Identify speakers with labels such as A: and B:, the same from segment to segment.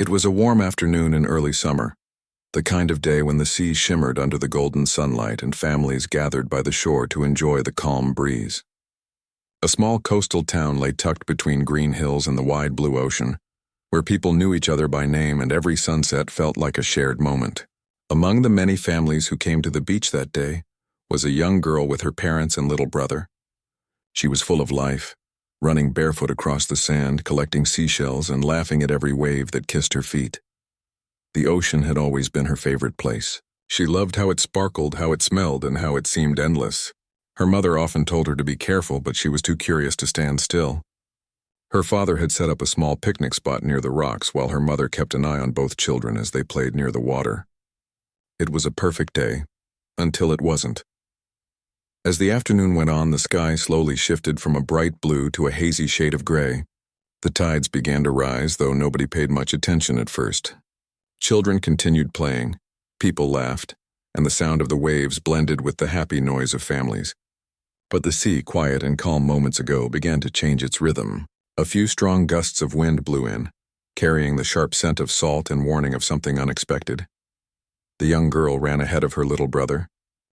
A: It was a warm afternoon in early summer, the kind of day when the sea shimmered under the golden sunlight and families gathered by the shore to enjoy the calm breeze. A small coastal town lay tucked between green hills and the wide blue ocean, where people knew each other by name and every sunset felt like a shared moment. Among the many families who came to the beach that day was a young girl with her parents and little brother. She was full of life, running barefoot across the sand, collecting seashells and laughing at every wave that kissed her feet. The ocean had always been her favorite place. She loved how it sparkled, how it smelled, and how it seemed endless. Her mother often told her to be careful, but she was too curious to stand still. Her father had set up a small picnic spot near the rocks, while her mother kept an eye on both children as they played near the water. It was a perfect day, until it wasn't. As the afternoon went on, the sky slowly shifted from a bright blue to a hazy shade of gray. The tides began to rise, though nobody paid much attention at first. Children continued playing, people laughed, and the sound of the waves blended with the happy noise of families. But the sea, quiet and calm moments ago, began to change its rhythm. A few strong gusts of wind blew in, carrying the sharp scent of salt and warning of something unexpected. The young girl ran ahead of her little brother,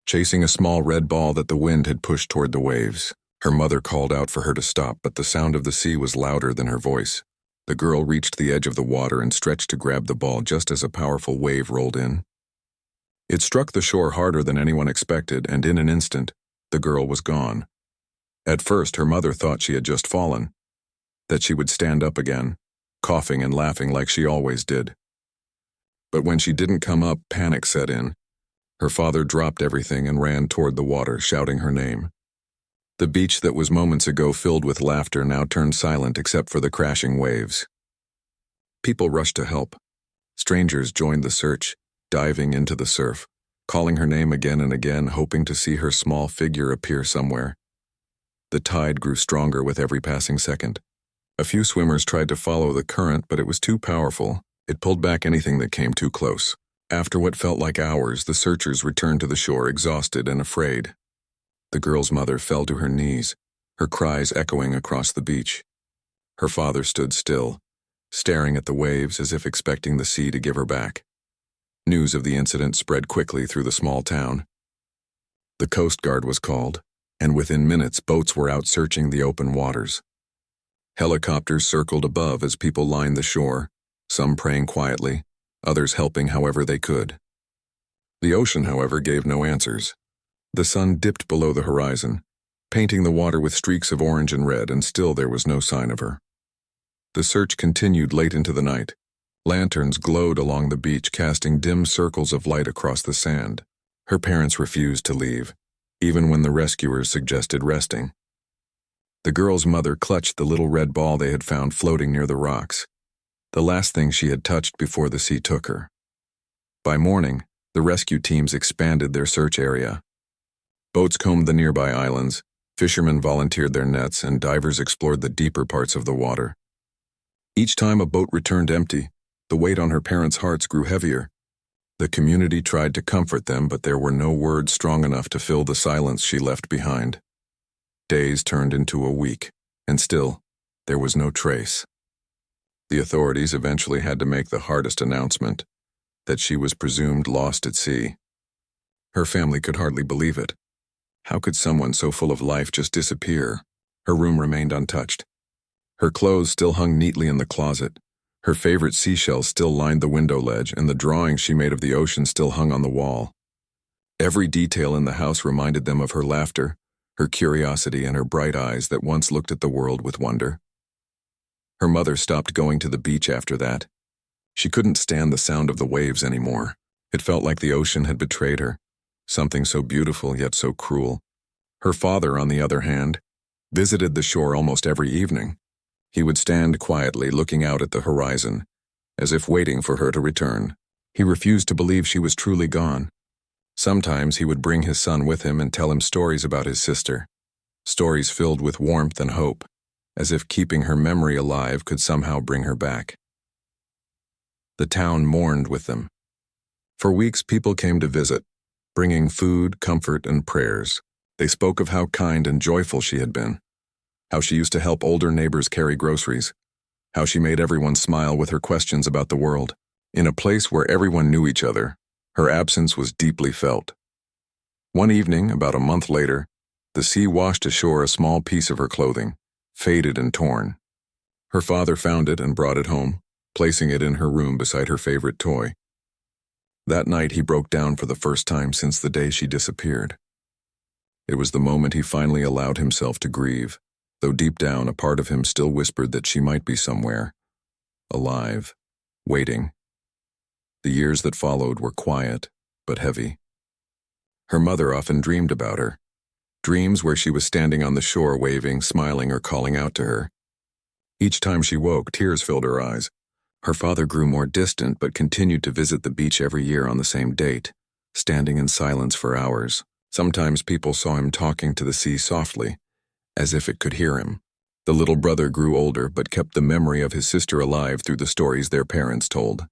A: chasing a small red ball that the wind had pushed toward the waves. Her mother called out for her to stop, but the sound of the sea was louder than her voice. The girl reached the edge of the water and stretched to grab the ball just as a powerful wave rolled in. It struck the shore harder than anyone expected, and in an instant, the girl was gone. At first, her mother thought she had just fallen, that she would stand up again, coughing and laughing like she always did. But when she didn't come up, panic set in. Her father dropped everything and ran toward the water, shouting her name. The beach that was moments ago filled with laughter now turned silent except for the crashing waves. People rushed to help. Strangers joined the search, diving into the surf, calling her name again and again, hoping to see her small figure appear somewhere. The tide grew stronger with every passing second. A few swimmers tried to follow the current, but it was too powerful. It pulled back anything that came too close. After what felt like hours, the searchers returned to the shore, exhausted and afraid. The girl's mother fell to her knees, her cries echoing across the beach. Her father stood still, staring at the waves as if expecting the sea to give her back. News of the incident spread quickly through the small town. The Coast Guard was called, and within minutes boats were out searching the open waters. Helicopters circled above as people lined the shore, some praying quietly, others helping however they could. The ocean, however, gave no answers. The sun dipped below the horizon, painting the water with streaks of orange and red, and still there was no sign of her. The search continued late into the night. Lanterns glowed along the beach, casting dim circles of light across the sand. Her parents refused to leave, even when the rescuers suggested resting. The girl's mother clutched the little red ball they had found floating near the rocks, the last thing she had touched before the sea took her. By morning, the rescue teams expanded their search area. Boats combed the nearby islands, fishermen volunteered their nets, and divers explored the deeper parts of the water. Each time a boat returned empty, the weight on her parents' hearts grew heavier. The community tried to comfort them, but there were no words strong enough to fill the silence she left behind. Days turned into a week, and still, there was no trace. The authorities eventually had to make the hardest announcement, that she was presumed lost at sea. Her family could hardly believe it. How could someone so full of life just disappear? Her room remained untouched. Her clothes still hung neatly in the closet. Her favorite seashells still lined the window ledge, and the drawings she made of the ocean still hung on the wall. Every detail in the house reminded them of her laughter, her curiosity, and her bright eyes that once looked at the world with wonder. Her mother stopped going to the beach after that. She couldn't stand the sound of the waves anymore. It felt like the ocean had betrayed her, something so beautiful yet so cruel. Her father, on the other hand, visited the shore almost every evening. He would stand quietly looking out at the horizon, as if waiting for her to return. He refused to believe she was truly gone. Sometimes he would bring his son with him and tell him stories about his sister, stories filled with warmth and hope, as if keeping her memory alive could somehow bring her back. The town mourned with them. For weeks, people came to visit, bringing food, comfort, and prayers. They spoke of how kind and joyful she had been, how she used to help older neighbors carry groceries, how she made everyone smile with her questions about the world. In a place where everyone knew each other, her absence was deeply felt. One evening, about a month later, the sea washed ashore a small piece of her clothing, faded and torn. Her father found it and brought it home, placing it in her room beside her favorite toy. That night he broke down for the first time since the day she disappeared. It was the moment he finally allowed himself to grieve, though deep down a part of him still whispered that she might be somewhere, alive, waiting. The years that followed were quiet, but heavy. Her mother often dreamed about her, dreams where she was standing on the shore waving, smiling, or calling out to her. Each time she woke, tears filled her eyes. Her father grew more distant but continued to visit the beach every year on the same date, standing in silence for hours. Sometimes people saw him talking to the sea softly, as if it could hear him. The little brother grew older but kept the memory of his sister alive through the stories their parents told.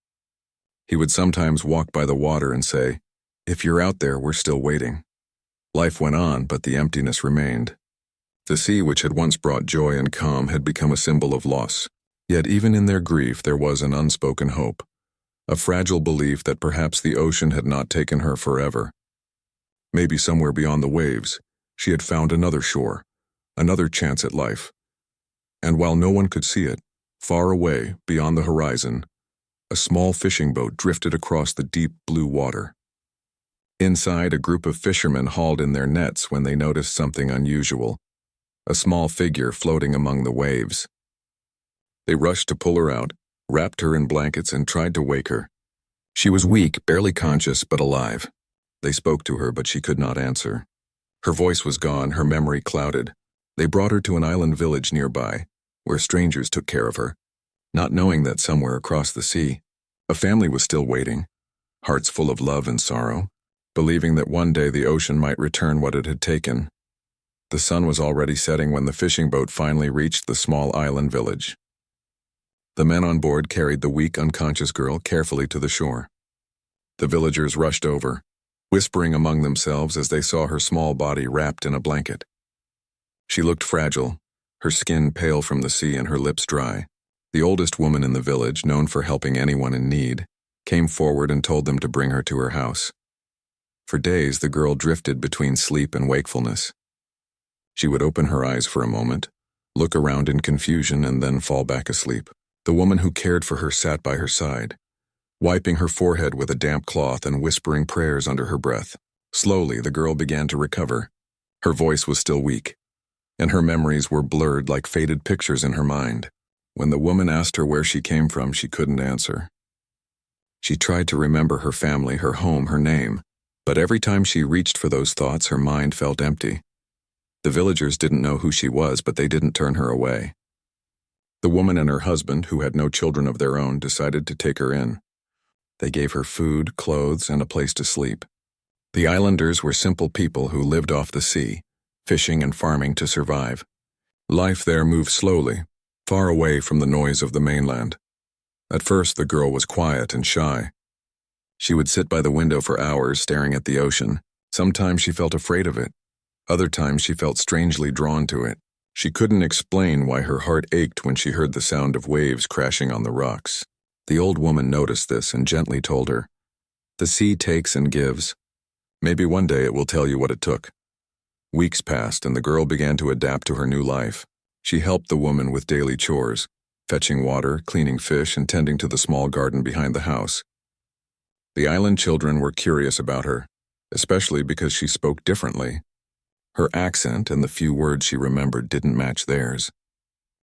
A: He would sometimes walk by the water and say, "If you're out there, we're still waiting." Life went on, but the emptiness remained. The sea, which had once brought joy and calm, had become a symbol of loss. Yet even in their grief there was an unspoken hope, a fragile belief that perhaps the ocean had not taken her forever. Maybe somewhere beyond the waves, she had found another shore, another chance at life. And while no one could see it, far away, beyond the horizon, a small fishing boat drifted across the deep blue water. Inside, a group of fishermen hauled in their nets when they noticed something unusual, a small figure floating among the waves. They rushed to pull her out, wrapped her in blankets, and tried to wake her. She was weak, barely conscious, but alive. They spoke to her, but she could not answer. Her voice was gone, her memory clouded. They brought her to an island village nearby, where strangers took care of her, not knowing that somewhere across the sea, a family was still waiting, hearts full of love and sorrow, believing that one day the ocean might return what it had taken. The sun was already setting when the fishing boat finally reached the small island village. The men on board carried the weak, unconscious girl carefully to the shore. The villagers rushed over, whispering among themselves as they saw her small body wrapped in a blanket. She looked fragile, her skin pale from the sea and her lips dry. The oldest woman in the village, known for helping anyone in need, came forward and told them to bring her to her house. For days, the girl drifted between sleep and wakefulness. She would open her eyes for a moment, look around in confusion, and then fall back asleep. The woman who cared for her sat by her side, wiping her forehead with a damp cloth and whispering prayers under her breath. Slowly, the girl began to recover. Her voice was still weak, and her memories were blurred like faded pictures in her mind. When the woman asked her where she came from, she couldn't answer. She tried to remember her family, her home, her name, but every time she reached for those thoughts, her mind felt empty. The villagers didn't know who she was, but they didn't turn her away. The woman and her husband, who had no children of their own, decided to take her in. They gave her food, clothes, and a place to sleep. The islanders were simple people who lived off the sea, fishing and farming to survive. Life there moved slowly, far away from the noise of the mainland. At first, the girl was quiet and shy. She would sit by the window for hours, staring at the ocean. Sometimes she felt afraid of it. Other times she felt strangely drawn to it. She couldn't explain why her heart ached when she heard the sound of waves crashing on the rocks. The old woman noticed this and gently told her, "The sea takes and gives. Maybe one day it will tell you what it took." Weeks passed and the girl began to adapt to her new life. She helped the woman with daily chores, fetching water, cleaning fish, and tending to the small garden behind the house. The island children were curious about her, especially because she spoke differently. Her accent and the few words she remembered didn't match theirs.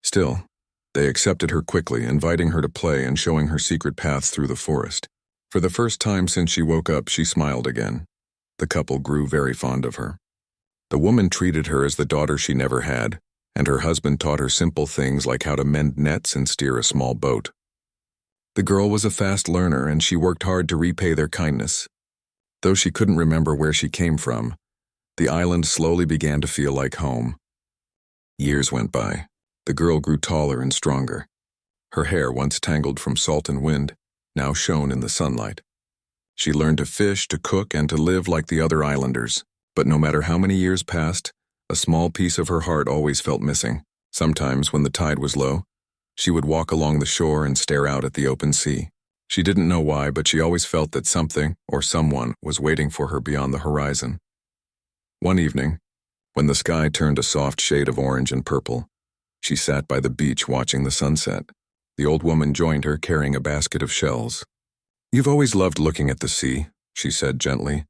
A: Still, they accepted her quickly, inviting her to play and showing her secret paths through the forest. For the first time since she woke up, she smiled again. The couple grew very fond of her. The woman treated her as the daughter she never had, and her husband taught her simple things like how to mend nets and steer a small boat. The girl was a fast learner, and she worked hard to repay their kindness. Though she couldn't remember where she came from, the island slowly began to feel like home. Years went by. The girl grew taller and stronger. Her hair, once tangled from salt and wind, now shone in the sunlight. She learned to fish, to cook, and to live like the other islanders. But no matter how many years passed, a small piece of her heart always felt missing. Sometimes, when the tide was low, She would walk along the shore and stare out at the open sea. She didn't know why, but she always felt that something or someone was waiting for her beyond the horizon. One evening, when the sky turned a soft shade of orange and purple, she sat by the beach watching the sunset. The old woman joined her, carrying a basket of shells. "You've always loved looking at the sea," she said gently.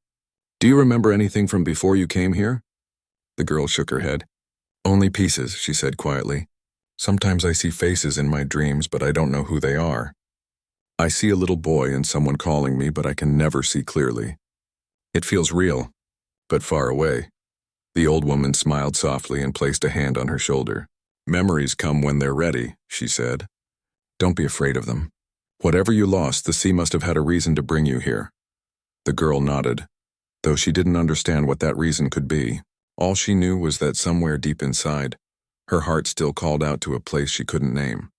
A: "Do you remember anything from before you came here?" The girl shook her head. "Only pieces," she said quietly. "Sometimes I see faces in my dreams, but I don't know who they are. I see a little boy and someone calling me, but I can never see clearly. It feels real, but far away." The old woman smiled softly and placed a hand on her shoulder. "Memories come when they're ready," she said. "Don't be afraid of them. Whatever you lost, the sea must have had a reason to bring you here." The girl nodded, though she didn't understand what that reason could be. All she knew was that somewhere deep inside, her heart still called out to a place she couldn't name.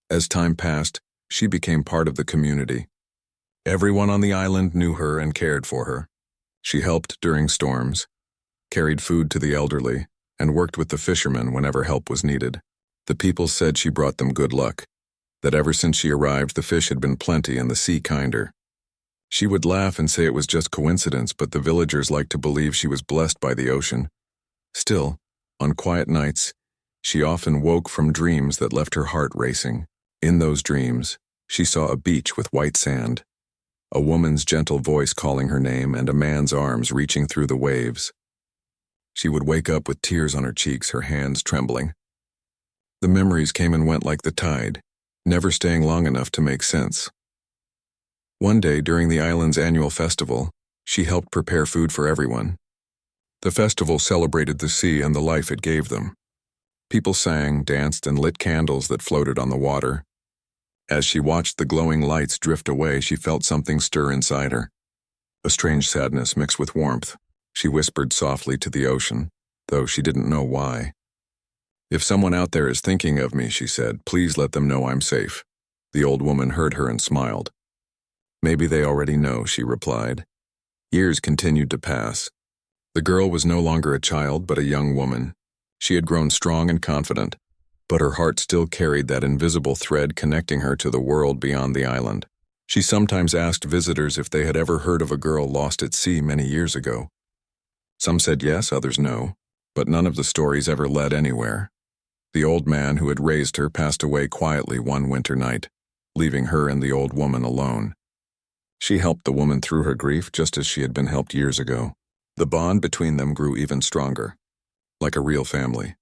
A: As time passed, she became part of the community. Everyone on the island knew her and cared for her. She helped during storms, carried food to the elderly, and worked with the fishermen whenever help was needed. The people said she brought them good luck, that ever since she arrived the fish had been plenty and the sea kinder. She would laugh and say it was just coincidence, but the villagers liked to believe she was blessed by the ocean. Still, on quiet nights, she often woke from dreams that left her heart racing. In those dreams, she saw a beach with white sand, a woman's gentle voice calling her name, and a man's arms reaching through the waves. She would wake up with tears on her cheeks, her hands trembling. The memories came and went like the tide, never staying long enough to make sense. One day during the island's annual festival, she helped prepare food for everyone. The festival celebrated the sea and the life it gave them. People sang, danced, and lit candles that floated on the water. As she watched the glowing lights drift away, she felt something stir inside her. A strange sadness mixed with warmth. She whispered softly to the ocean, though she didn't know why. "If someone out there is thinking of me," she said, "please let them know I'm safe." The old woman heard her and smiled. "Maybe they already know," she replied. Years continued to pass. The girl was no longer a child, but a young woman. She had grown strong and confident, but her heart still carried that invisible thread connecting her to the world beyond the island. She sometimes asked visitors if they had ever heard of a girl lost at sea many years ago. Some said yes, others no, but none of the stories ever led anywhere. The old man who had raised her passed away quietly one winter night, leaving her and the old woman alone. She helped the woman through her grief just as she had been helped years ago. The bond between them grew even stronger, like a real family.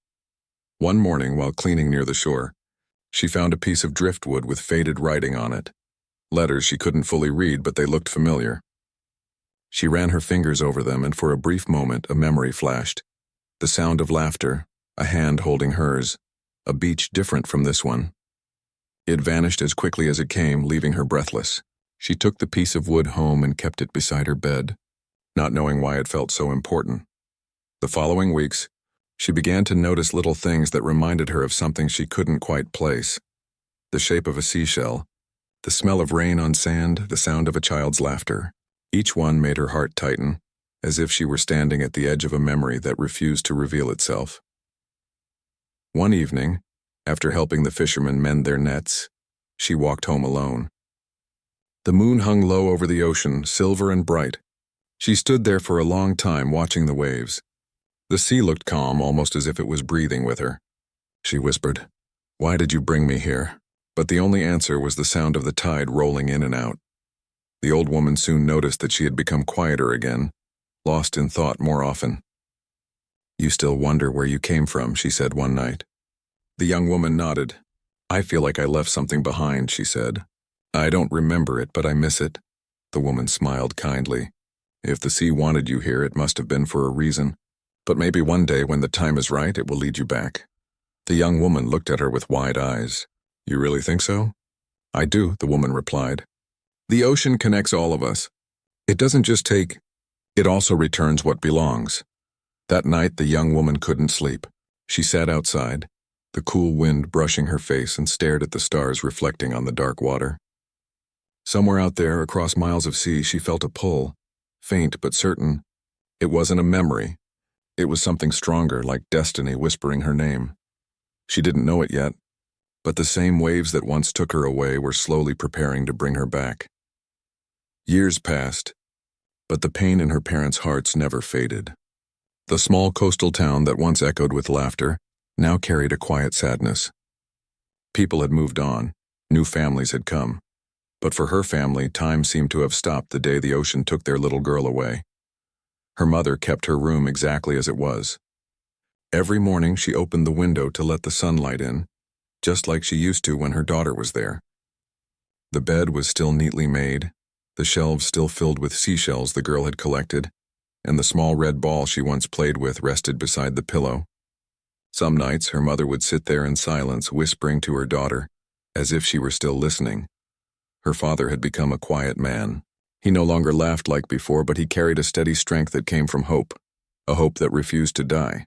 A: One morning, while cleaning near the shore, she found a piece of driftwood with faded writing on it. Letters she couldn't fully read, but they looked familiar. She ran her fingers over them, and for a brief moment, a memory flashed. The sound of laughter, a hand holding hers, a beach different from this one. It vanished as quickly as it came, leaving her breathless. She took the piece of wood home and kept it beside her bed, not knowing why it felt so important. The following weeks, she began to notice little things that reminded her of something she couldn't quite place. The shape of a seashell, the smell of rain on sand, the sound of a child's laughter. Each one made her heart tighten, as if she were standing at the edge of a memory that refused to reveal itself. One evening, after helping the fishermen mend their nets, she walked home alone. The moon hung low over the ocean, silver and bright. She stood there for a long time watching the waves. The sea looked calm, almost as if it was breathing with her. She whispered, "Why did you bring me here?" But the only answer was the sound of the tide rolling in and out. The old woman soon noticed that she had become quieter again, lost in thought more often. "You still wonder where you came from," she said one night. The young woman nodded. "I feel like I left something behind," she said. "I don't remember it, but I miss it." The woman smiled kindly. "If the sea wanted you here, it must have been for a reason. But maybe one day when the time is right, it will lead you back." The young woman looked at her with wide eyes. "You really think so?" "I do," the woman replied. "The ocean connects all of us. It doesn't just take, it also returns what belongs." That night, the young woman couldn't sleep. She sat outside, the cool wind brushing her face, and stared at the stars reflecting on the dark water. Somewhere out there, across miles of sea, she felt a pull, faint but certain. It wasn't a memory. It was something stronger, like destiny whispering her name. She didn't know it yet, but the same waves that once took her away were slowly preparing to bring her back. Years passed, but the pain in her parents' hearts never faded. The small coastal town that once echoed with laughter now carried a quiet sadness. People had moved on, new families had come, but for her family, time seemed to have stopped the day the ocean took their little girl away. Her mother kept her room exactly as it was. Every morning she opened the window to let the sunlight in, just like she used to when her daughter was there. The bed was still neatly made, the shelves still filled with seashells the girl had collected, and the small red ball she once played with rested beside the pillow. Some nights her mother would sit there in silence, whispering to her daughter, as if she were still listening. Her father had become a quiet man. He no longer laughed like before, but he carried a steady strength that came from hope, a hope that refused to die.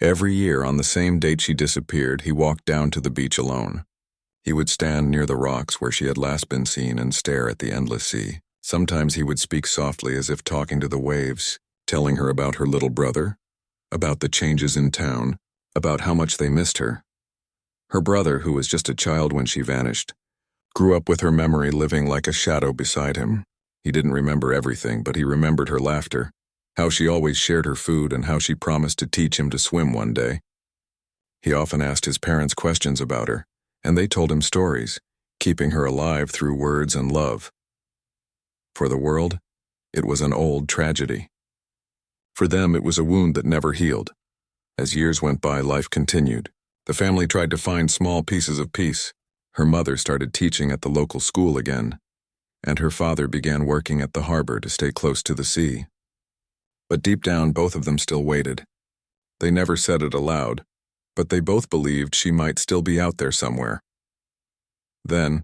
A: Every year, on the same date she disappeared, he walked down to the beach alone. He would stand near the rocks where she had last been seen and stare at the endless sea. Sometimes he would speak softly as if talking to the waves, telling her about her little brother, about the changes in town, about how much they missed her. Her brother, who was just a child when she vanished, grew up with her memory living like a shadow beside him. He didn't remember everything, but he remembered her laughter, how she always shared her food, and how she promised to teach him to swim one day. He often asked his parents questions about her, and they told him stories, keeping her alive through words and love. For the world, it was an old tragedy. For them, it was a wound that never healed. As years went by, life continued. The family tried to find small pieces of peace. Her mother started teaching at the local school again, and her father began working at the harbor to stay close to the sea. But deep down, both of them still waited. They never said it aloud, but they both believed she might still be out there somewhere. Then,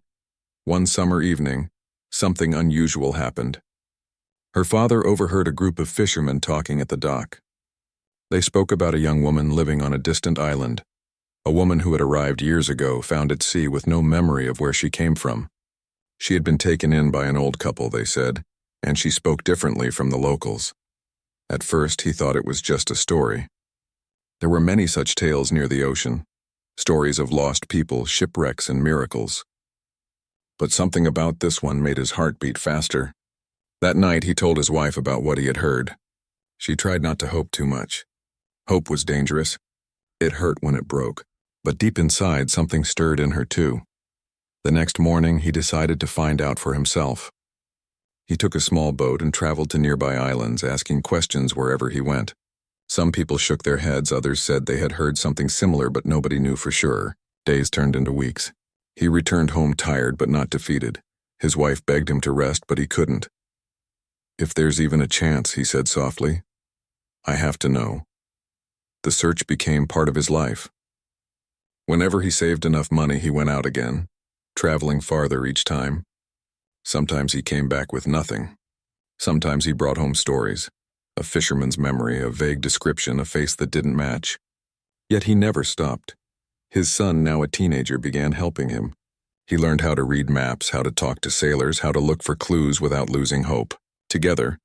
A: one summer evening, something unusual happened. Her father overheard a group of fishermen talking at the dock. They spoke about a young woman living on a distant island, a woman who had arrived years ago, found at sea with no memory of where she came from. She had been taken in by an old couple, they said, and she spoke differently from the locals. At first, he thought it was just a story. There were many such tales near the ocean, stories of lost people, shipwrecks, and miracles. But something about this one made his heart beat faster. That night, he told his wife about what he had heard. She tried not to hope too much. Hope was dangerous. It hurt when it broke, but deep inside, something stirred in her too. The next morning, he decided to find out for himself. He took a small boat and traveled to nearby islands, asking questions wherever he went. Some people shook their heads, others said they had heard something similar, but nobody knew for sure. Days turned into weeks. He returned home tired but not defeated. His wife begged him to rest, but he couldn't. "If there's even a chance," he said softly, "I have to know." The search became part of his life. Whenever he saved enough money, he went out again, traveling farther each time. Sometimes he came back with nothing. Sometimes he brought home stories, a fisherman's memory, a vague description, a face that didn't match. Yet he never stopped. His son, now a teenager, began helping him. He learned how to read maps, how to talk to sailors, how to look for clues without losing hope. Together,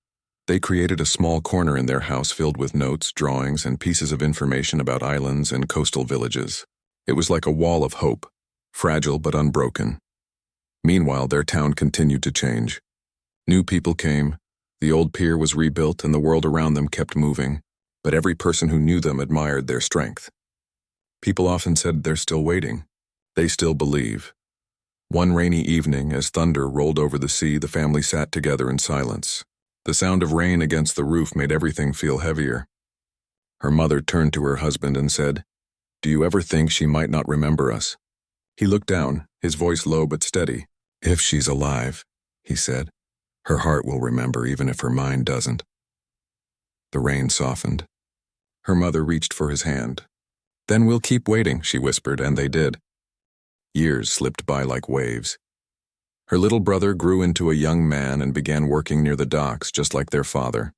A: they created a small corner in their house filled with notes, drawings, and pieces of information about islands and coastal villages. It was like a wall of hope, fragile but unbroken. Meanwhile, their town continued to change. New people came, the old pier was rebuilt, and the world around them kept moving, but every person who knew them admired their strength. People often said they're still waiting. They still believe. One rainy evening, as thunder rolled over the sea, the family sat together in silence. The sound of rain against the roof made everything feel heavier. Her mother turned to her husband and said, "Do you ever think she might not remember us?" He looked down, his voice low but steady. "If she's alive," he said, "her heart will remember even if her mind doesn't." The rain softened. Her mother reached for his hand. "Then we'll keep waiting," she whispered, and they did. Years slipped by like waves. Her little brother grew into a young man and began working near the docks just like their father.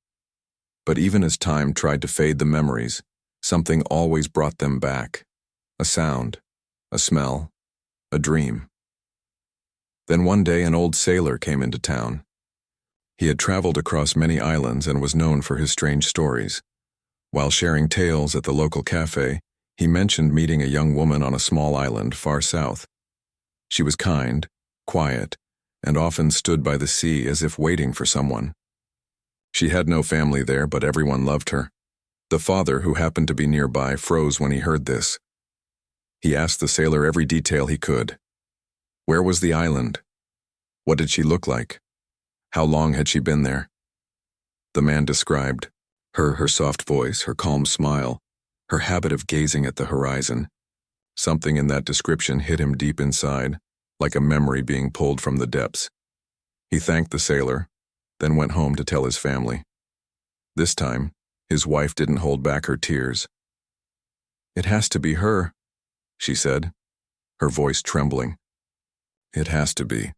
A: But even as time tried to fade the memories, something always brought them back. A sound, a smell, a dream. Then one day an old sailor came into town. He had traveled across many islands and was known for his strange stories. While sharing tales at the local cafe, He mentioned meeting a young woman on a small island far south. She was kind, quiet, and often stood by the sea as if waiting for someone. She had no family there, but everyone loved her. The father, who happened to be nearby, froze when he heard this. He asked the sailor every detail he could. Where was the island? What did she look like? How long had she been there? The man described her soft voice, her calm smile, her habit of gazing at the horizon. Something in that description hit him deep inside, like a memory being pulled from the depths. He thanked the sailor, then went home to tell his family. This time, his wife didn't hold back her tears. "It has to be her," she said, her voice trembling. It has to be.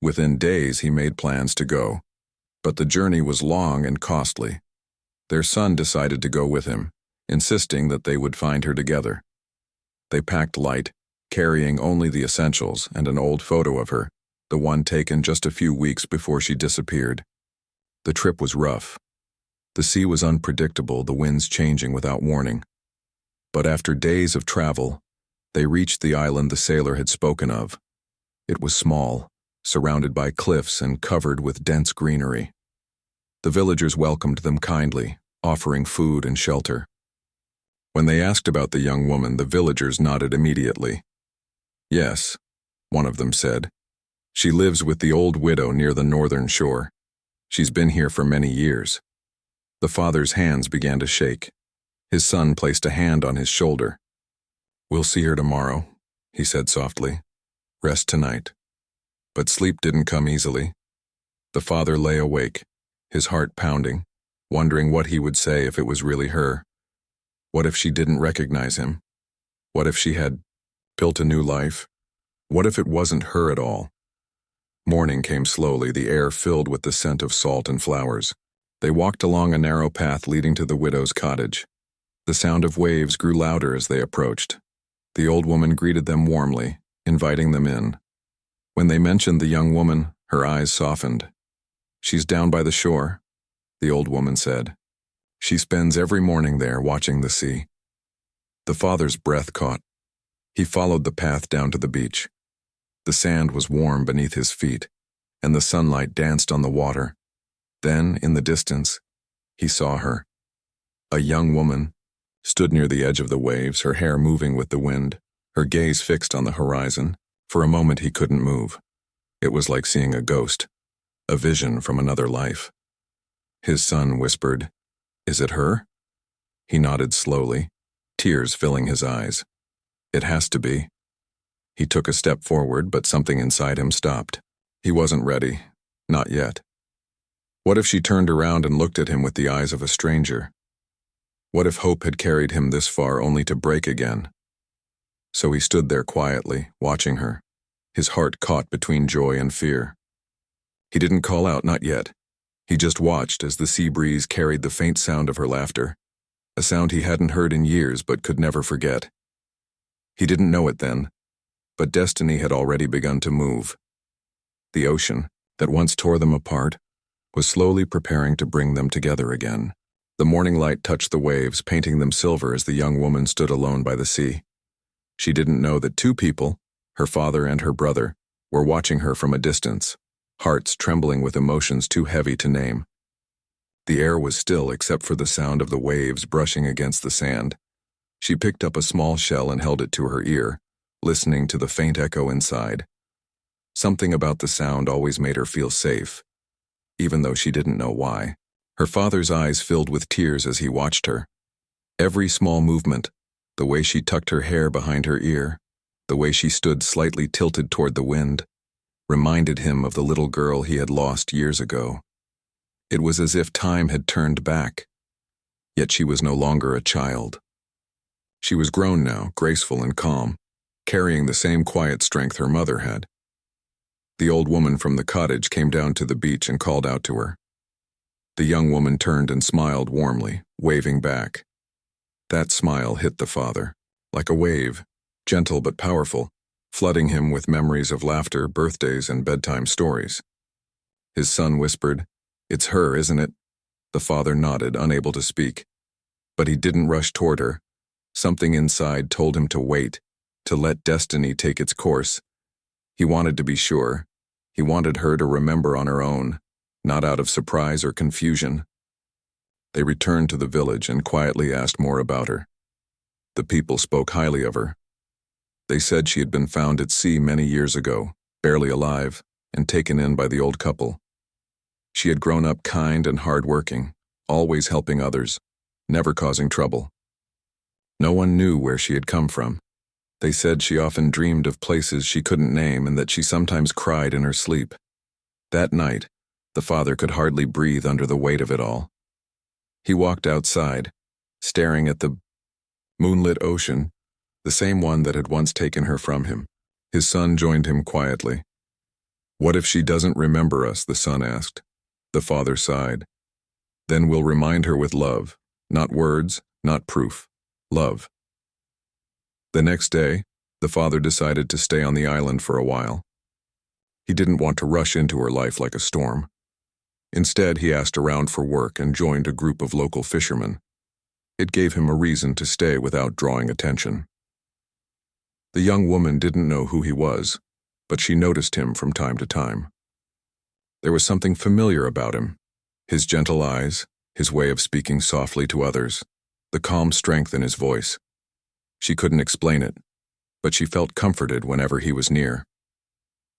A: Within days, he made plans to go, but the journey was long and costly. Their son decided to go with him, insisting that they would find her together. They packed light, carrying only the essentials and an old photo of her, the one taken just a few weeks before she disappeared. The trip was rough. The sea was unpredictable, the winds changing without warning. But after days of travel, they reached the island the sailor had spoken of. It was small, surrounded by cliffs and covered with dense greenery. The villagers welcomed them kindly, offering food and shelter. When they asked about the young woman, the villagers nodded immediately. "Yes," one of them said. "She lives with the old widow near the northern shore. She's been here for many years." The father's hands began to shake. His son placed a hand on his shoulder. "We'll see her tomorrow," he said softly. "Rest tonight." But sleep didn't come easily. The father lay awake, his heart pounding, wondering what he would say if it was really her. What if she didn't recognize him? What if she had built a new life? What if it wasn't her at all? Morning came slowly, the air filled with the scent of salt and flowers. They walked along a narrow path leading to the widow's cottage. The sound of waves grew louder as they approached. The old woman greeted them warmly, inviting them in. When they mentioned the young woman, her eyes softened. "She's down by the shore," the old woman said. "She spends every morning there watching the sea." The father's breath caught. He followed the path down to the beach. The sand was warm beneath his feet, and the sunlight danced on the water. Then, in the distance, he saw her. A young woman stood near the edge of the waves, her hair moving with the wind, her gaze fixed on the horizon. For a moment he couldn't move. It was like seeing a ghost, a vision from another life. His son whispered, "Is it her?" He nodded slowly, tears filling his eyes. "It has to be." He took a step forward, but something inside him stopped. He wasn't ready, not yet. What if she turned around and looked at him with the eyes of a stranger? What if hope had carried him this far only to break again? So he stood there quietly, watching her, his heart caught between joy and fear. He didn't call out, not yet. He just watched as the sea breeze carried the faint sound of her laughter, a sound he hadn't heard in years but could never forget. He didn't know it then, but destiny had already begun to move. The ocean, that once tore them apart, was slowly preparing to bring them together again. The morning light touched the waves, painting them silver as the young woman stood alone by the sea. She didn't know that two people, her father and her brother, were watching her from a distance, hearts trembling with emotions too heavy to name. The air was still except for the sound of the waves brushing against the sand. She picked up a small shell and held it to her ear, listening to the faint echo inside. Something about the sound always made her feel safe, even though she didn't know why. Her father's eyes filled with tears as he watched her. Every small movement, the way she tucked her hair behind her ear, the way she stood slightly tilted toward the wind, reminded him of the little girl he had lost years ago. It was as if time had turned back, yet she was no longer a child. She was grown now, graceful and calm, carrying the same quiet strength her mother had. The old woman from the cottage came down to the beach and called out to her. The young woman turned and smiled warmly, waving back. That smile hit the father, like a wave, gentle but powerful, flooding him with memories of laughter, birthdays, and bedtime stories. His son whispered, "It's her, isn't it?" The father nodded, unable to speak. But he didn't rush toward her. Something inside told him to wait, to let destiny take its course. He wanted to be sure. He wanted her to remember on her own, not out of surprise or confusion. They returned to the village and quietly asked more about her. The people spoke highly of her. They said she had been found at sea many years ago, barely alive, and taken in by the old couple. She had grown up kind and hard-working, always helping others, never causing trouble. No one knew where she had come from. They said she often dreamed of places she couldn't name and that she sometimes cried in her sleep. That night, the father could hardly breathe under the weight of it all. He walked outside, staring at the moonlit ocean, the same one that had once taken her from him. His son joined him quietly. "What if she doesn't remember us?" the son asked. The father sighed. "Then we'll remind her with love, not words, not proof. Love." The next day, the father decided to stay on the island for a while. He didn't want to rush into her life like a storm. Instead, he asked around for work and joined a group of local fishermen. It gave him a reason to stay without drawing attention. The young woman didn't know who he was, but she noticed him from time to time. There was something familiar about him. His gentle eyes, his way of speaking softly to others, the calm strength in his voice. She couldn't explain it, but she felt comforted whenever he was near.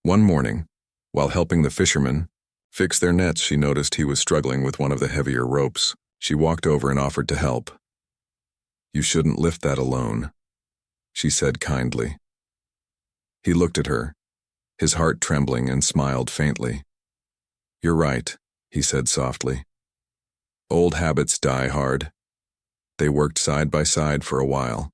A: One morning, while helping the fishermen fix their nets, she noticed he was struggling with one of the heavier ropes. She walked over and offered to help. "You shouldn't lift that alone," she said kindly. He looked at her, his heart trembling, and smiled faintly. "You're right," he said softly. "Old habits die hard." They worked side by side for a while,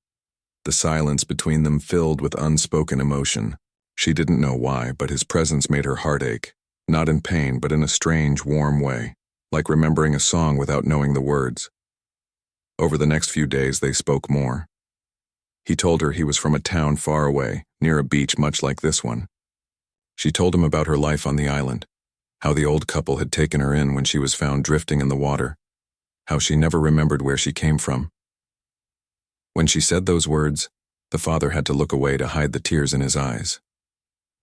A: the silence between them filled with unspoken emotion. She didn't know why, but his presence made her heart ache, not in pain, but in a strange, warm way, like remembering a song without knowing the words. Over the next few days, they spoke more. He told her he was from a town far away, near a beach much like this one. She told him about her life on the island, how the old couple had taken her in when she was found drifting in the water, how she never remembered where she came from. When she said those words, the father had to look away to hide the tears in his eyes.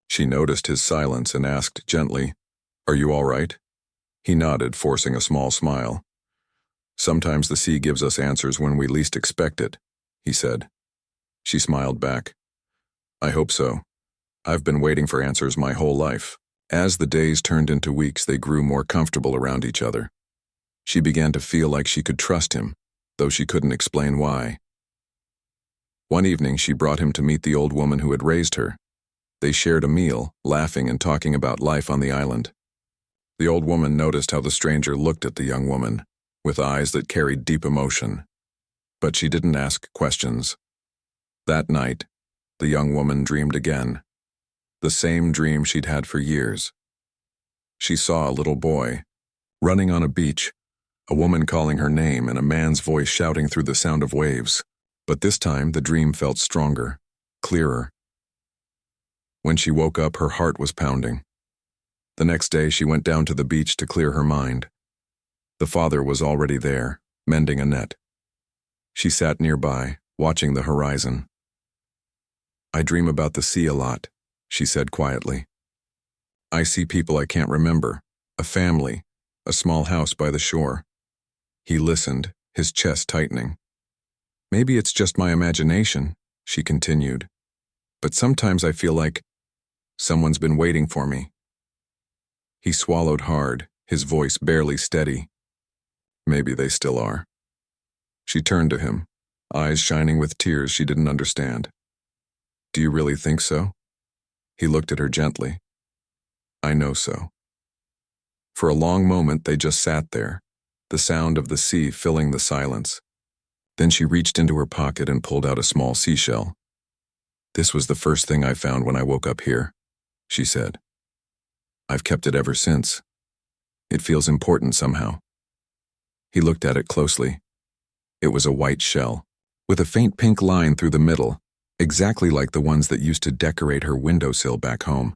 A: She noticed his silence and asked gently, "Are you all right?" He nodded, forcing a small smile. "Sometimes the sea gives us answers when we least expect it," he said. She smiled back. "I hope so. I've been waiting for answers my whole life." As the days turned into weeks, they grew more comfortable around each other. She began to feel like she could trust him, though she couldn't explain why. One evening, she brought him to meet the old woman who had raised her. They shared a meal, laughing and talking about life on the island. The old woman noticed how the stranger looked at the young woman, with eyes that carried deep emotion. But she didn't ask questions. That night, the young woman dreamed again. The same dream she'd had for years. She saw a little boy, running on a beach, a woman calling her name and a man's voice shouting through the sound of waves. But this time, the dream felt stronger, clearer. When she woke up, her heart was pounding. The next day, she went down to the beach to clear her mind. The father was already there, mending a net. She sat nearby, watching the horizon. "I dream about the sea a lot," she said quietly. "I see people I can't remember, a family, a small house by the shore." He listened, his chest tightening. "Maybe it's just my imagination," she continued, "but sometimes I feel like someone's been waiting for me." He swallowed hard, his voice barely steady. "Maybe they still are." She turned to him, eyes shining with tears she didn't understand. "Do you really think so?" He looked at her gently. "I know so." For a long moment they just sat there, the sound of the sea filling the silence. Then she reached into her pocket and pulled out a small seashell. "This was the first thing I found when I woke up here," she said. "I've kept it ever since. It feels important somehow." He looked at it closely. It was a white shell, with a faint pink line through the middle, exactly like the ones that used to decorate her windowsill back home.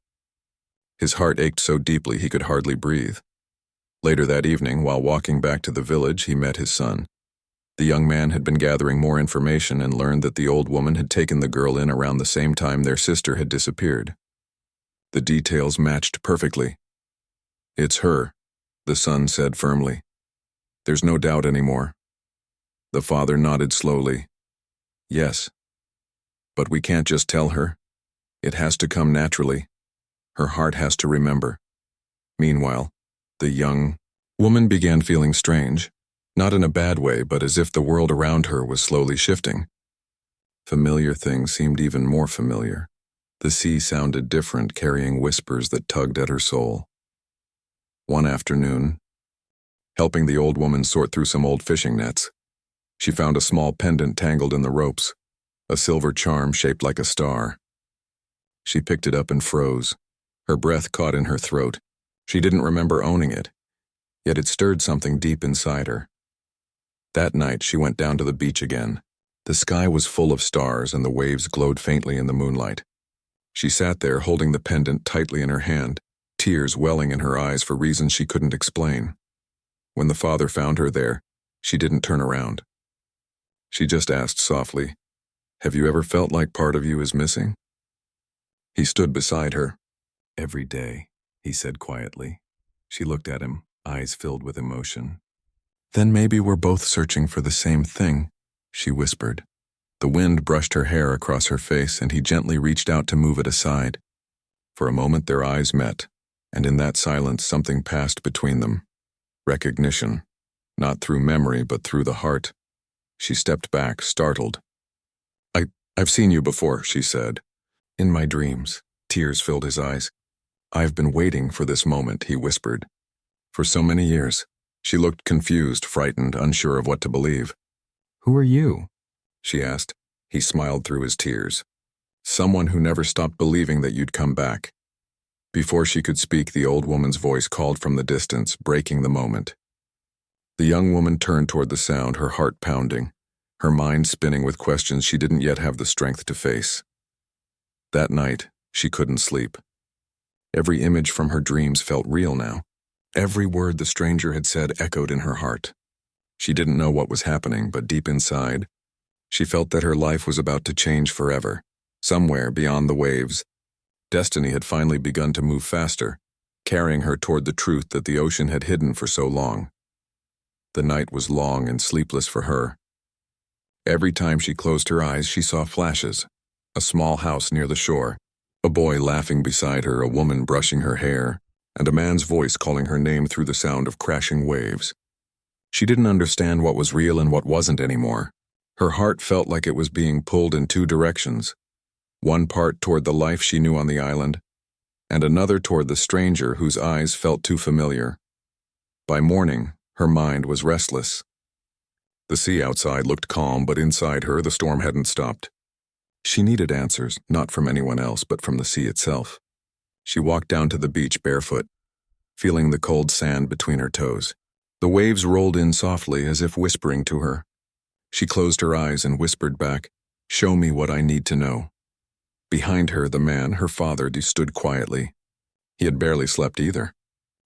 A: His heart ached so deeply he could hardly breathe. Later that evening, while walking back to the village, he met his son. The young man had been gathering more information and learned that the old woman had taken the girl in around the same time their sister had disappeared. The details matched perfectly. "It's her," the son said firmly. "There's no doubt anymore." The father nodded slowly. "Yes. But we can't just tell her. It has to come naturally. Her heart has to remember." Meanwhile, the young woman began feeling strange, not in a bad way, but as if the world around her was slowly shifting. Familiar things seemed even more familiar. The sea sounded different, carrying whispers that tugged at her soul. One afternoon, helping the old woman sort through some old fishing nets, she found a small pendant tangled in the ropes, a silver charm shaped like a star. She picked it up and froze. Her breath caught in her throat. She didn't remember owning it, yet it stirred something deep inside her. That night, she went down to the beach again. The sky was full of stars and the waves glowed faintly in the moonlight. She sat there holding the pendant tightly in her hand, tears welling in her eyes for reasons she couldn't explain. When the father found her there, she didn't turn around. She just asked softly, "Have you ever felt like part of you is missing?" He stood beside her. "Every day," he said quietly. She looked at him, eyes filled with emotion. "Then maybe we're both searching for the same thing," she whispered. The wind brushed her hair across her face, and he gently reached out to move it aside. For a moment their eyes met, and in that silence something passed between them. Recognition, not through memory but through the heart. She stepped back, startled. I've seen you before," she said. "In my dreams." Tears filled his eyes. "I've been waiting for this moment," he whispered. "For so many years." She looked confused, frightened, unsure of what to believe. "Who are you?" she asked. He smiled through his tears. "Someone who never stopped believing that you'd come back." Before she could speak, the old woman's voice called from the distance, breaking the moment. The young woman turned toward the sound, her heart pounding, her mind spinning with questions she didn't yet have the strength to face. That night, she couldn't sleep. Every image from her dreams felt real now. Every word the stranger had said echoed in her heart. She didn't know what was happening, but deep inside, she felt that her life was about to change forever. Somewhere beyond the waves, destiny had finally begun to move faster, carrying her toward the truth that the ocean had hidden for so long. The night was long and sleepless for her. Every time she closed her eyes, she saw flashes. A small house near the shore, a boy laughing beside her, a woman brushing her hair, and a man's voice calling her name through the sound of crashing waves. She didn't understand what was real and what wasn't anymore. Her heart felt like it was being pulled in two directions, one part toward the life she knew on the island, and another toward the stranger whose eyes felt too familiar. By morning, her mind was restless. The sea outside looked calm, but inside her the storm hadn't stopped. She needed answers, not from anyone else, but from the sea itself. She walked down to the beach barefoot, feeling the cold sand between her toes. The waves rolled in softly, as if whispering to her. She closed her eyes and whispered back, "Show me what I need to know." Behind her, the man, her father, stood quietly. He had barely slept either.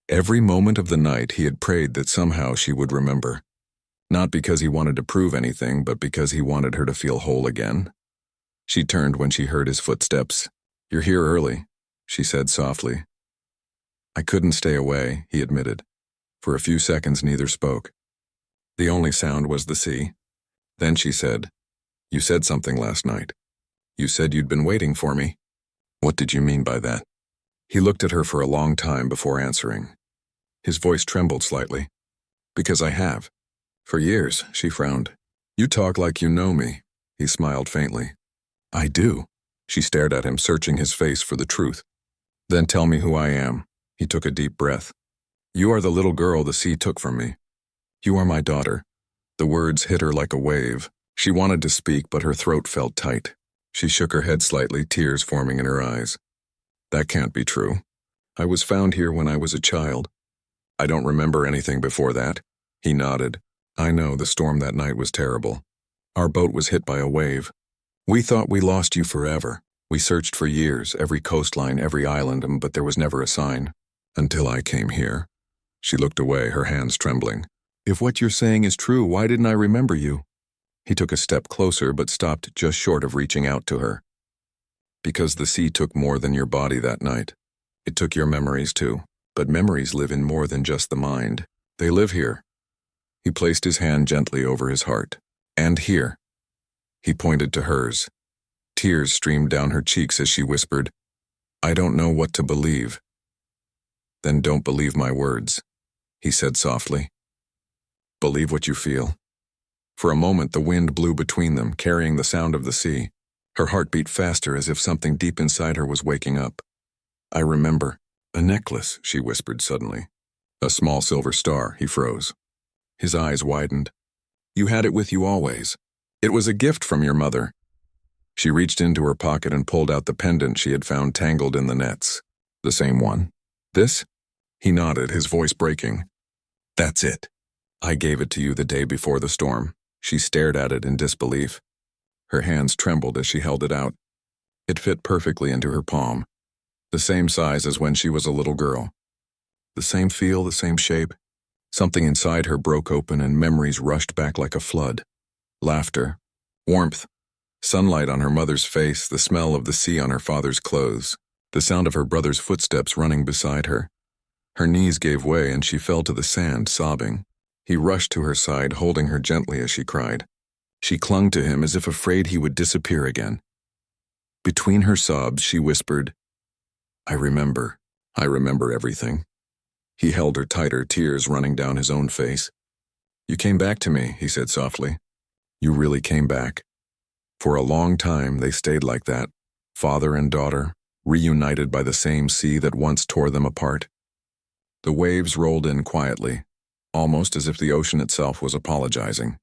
A: Every moment of the night he had prayed that somehow she would remember. Not because he wanted to prove anything, but because he wanted her to feel whole again. She turned when she heard his footsteps. "You're here early," she said softly. "I couldn't stay away," he admitted. For a few seconds neither spoke. The only sound was the sea. Then she said, "You said something last night. You said you'd been waiting for me. What did you mean by that?" He looked at her for a long time before answering. His voice trembled slightly. "Because I have. For years," she frowned. "You talk like you know me," he smiled faintly. "I do." She stared at him, searching his face for the truth. "Then tell me who I am." He took a deep breath. "You are the little girl the sea took from me. You are my daughter." The words hit her like a wave. She wanted to speak, but her throat felt tight. She shook her head slightly, tears forming in her eyes. "That can't be true. I was found here when I was a child. I don't remember anything before that." He nodded. "I know, the storm that night was terrible. Our boat was hit by a wave. We thought we lost you forever. We searched for years, every coastline, every island, but there was never a sign. Until I came here." She looked away, her hands trembling. If what you're saying is true, why didn't I remember you? He took a step closer but stopped just short of reaching out to her. Because the sea took more than your body that night. It took your memories too. But memories live in more than just the mind. They live here. He placed his hand gently over his heart. And here. He pointed to hers. Tears streamed down her cheeks as she whispered, I don't know what to believe. Then don't believe my words, he said softly. Believe what you feel. For a moment the wind blew between them, carrying the sound of the sea. Her heart beat faster as if something deep inside her was waking up. I remember. A necklace, she whispered suddenly. A small silver star, he froze. His eyes widened. You had it with you always. It was a gift from your mother. She reached into her pocket and pulled out the pendant she had found tangled in the nets. The same one. This? He nodded, his voice breaking. That's it. I gave it to you the day before the storm. She stared at it in disbelief. Her hands trembled as she held it out. It fit perfectly into her palm. The same size as when she was a little girl. The same feel, the same shape. Something inside her broke open and memories rushed back like a flood. Laughter, warmth, sunlight on her mother's face, the smell of the sea on her father's clothes, the sound of her brother's footsteps running beside her. Her knees gave way and she fell to the sand, sobbing. He rushed to her side, holding her gently as she cried. She clung to him as if afraid he would disappear again. Between her sobs, she whispered, I remember everything. He held her tighter, tears running down his own face. You came back to me, he said softly. You really came back. For a long time, they stayed like that, father and daughter, reunited by the same sea that once tore them apart. The waves rolled in quietly, almost as if the ocean itself was apologizing.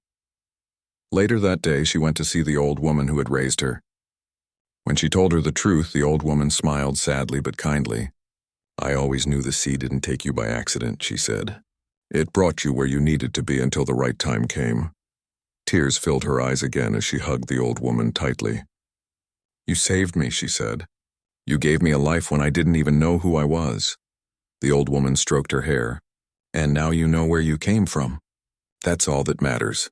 A: Later that day, she went to see the old woman who had raised her. When she told her the truth, the old woman smiled sadly but kindly. I always knew the sea didn't take you by accident, she said. It brought you where you needed to be until the right time came. Tears filled her eyes again as she hugged the old woman tightly. You saved me, she said. You gave me a life when I didn't even know who I was. The old woman stroked her hair. And now you know where you came from. That's all that matters.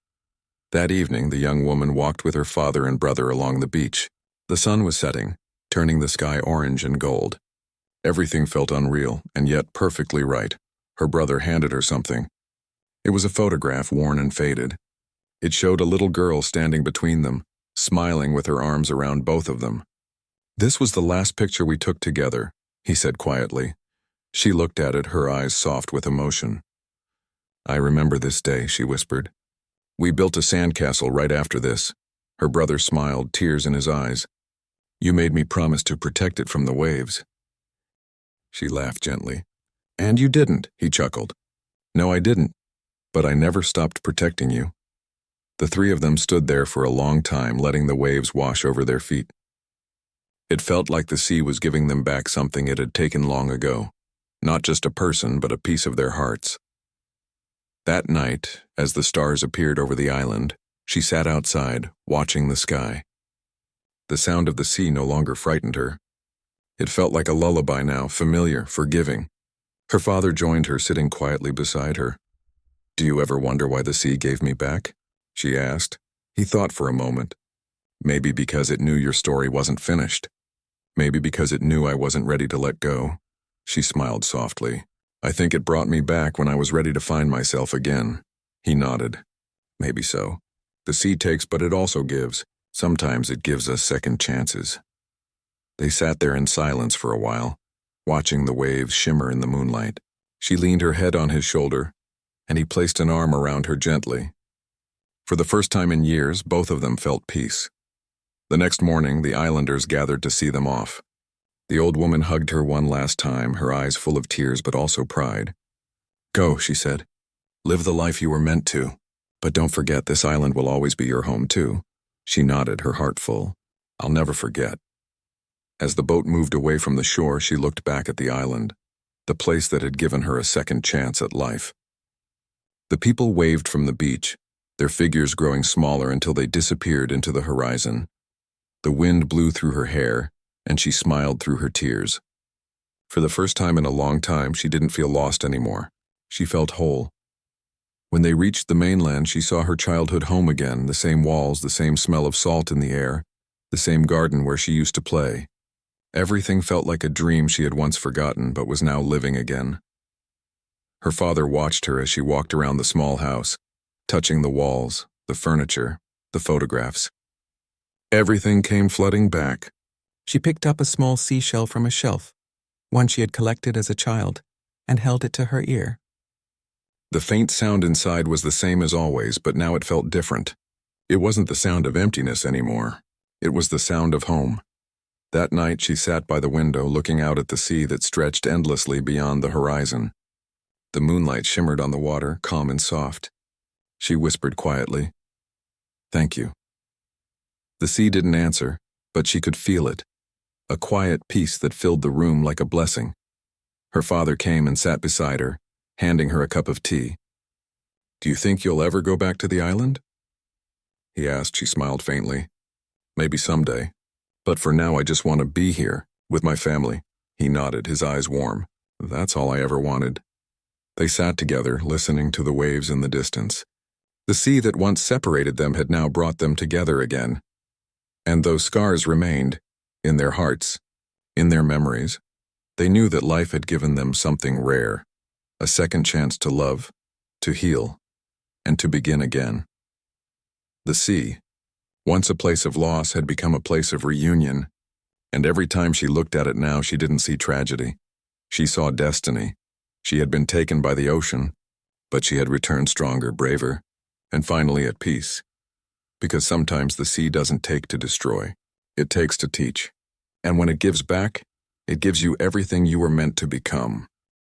A: That evening, the young woman walked with her father and brother along the beach. The sun was setting, turning the sky orange and gold. Everything felt unreal, and yet perfectly right. Her brother handed her something. It was a photograph, worn and faded. It showed a little girl standing between them, smiling with her arms around both of them. This was the last picture we took together, he said quietly. She looked at it, her eyes soft with emotion. I remember this day, she whispered. We built a sandcastle right after this. Her brother smiled, tears in his eyes. You made me promise to protect it from the waves. She laughed gently. And you didn't, he chuckled. No, I didn't. But I never stopped protecting you. The three of them stood there for a long time, letting the waves wash over their feet. It felt like the sea was giving them back something it had taken long ago. Not just a person, but a piece of their hearts. That night, as the stars appeared over the island, she sat outside, watching the sky. The sound of the sea no longer frightened her. It felt like a lullaby now, familiar, forgiving. Her father joined her, sitting quietly beside her. Do you ever wonder why the sea gave me back? She asked. He thought for a moment. Maybe because it knew your story wasn't finished. Maybe because it knew I wasn't ready to let go. She smiled softly. I think it brought me back when I was ready to find myself again. He nodded. Maybe so. The sea takes, but it also gives. Sometimes it gives us second chances. They sat there in silence for a while, watching the waves shimmer in the moonlight. She leaned her head on his shoulder, and he placed an arm around her gently. For the first time in years, both of them felt peace. The next morning, the islanders gathered to see them off. The old woman hugged her one last time, her eyes full of tears but also pride. Go, she said. Live the life you were meant to. But don't forget, this island will always be your home too. She nodded, her heart full. I'll never forget. As the boat moved away from the shore, she looked back at the island, the place that had given her a second chance at life. The people waved from the beach, their figures growing smaller until they disappeared into the horizon. The wind blew through her hair, and she smiled through her tears. For the first time in a long time, she didn't feel lost anymore. She felt whole. When they reached the mainland, she saw her childhood home again, the same walls, the same smell of salt in the air, the same garden where she used to play. Everything felt like a dream she had once forgotten but was now living again. Her father watched her as she walked around the small house, touching the walls, the furniture, the photographs. Everything came flooding back.
B: She picked up a small seashell from a shelf, one she had collected as a child, and held it to her ear.
A: The faint sound inside was the same as always, but now it felt different. It wasn't the sound of emptiness anymore. It was the sound of home. That night she sat by the window looking out at the sea that stretched endlessly beyond the horizon. The moonlight shimmered on the water, calm and soft. She whispered quietly, "Thank you." The sea didn't answer, but she could feel it, a quiet peace that filled the room like a blessing. Her father came and sat beside her, handing her a cup of tea. "Do you think you'll ever go back to the island?" he asked. She smiled faintly. "Maybe someday. But for now I just want to be here, with my family." He nodded, his eyes warm. "That's all I ever wanted." They sat together, listening to the waves in the distance. The sea that once separated them had now brought them together again. And those scars remained, in their hearts, in their memories. They knew that life had given them something rare, a second chance to love, to heal, and to begin again. The sea, once a place of loss, had become a place of reunion, and every time she looked at it now she didn't see tragedy. She saw destiny. She had been taken by the ocean, but she had returned stronger, braver, and finally at peace. Because sometimes the sea doesn't take to destroy, it takes to teach. And when it gives back, it gives you everything you were meant to become.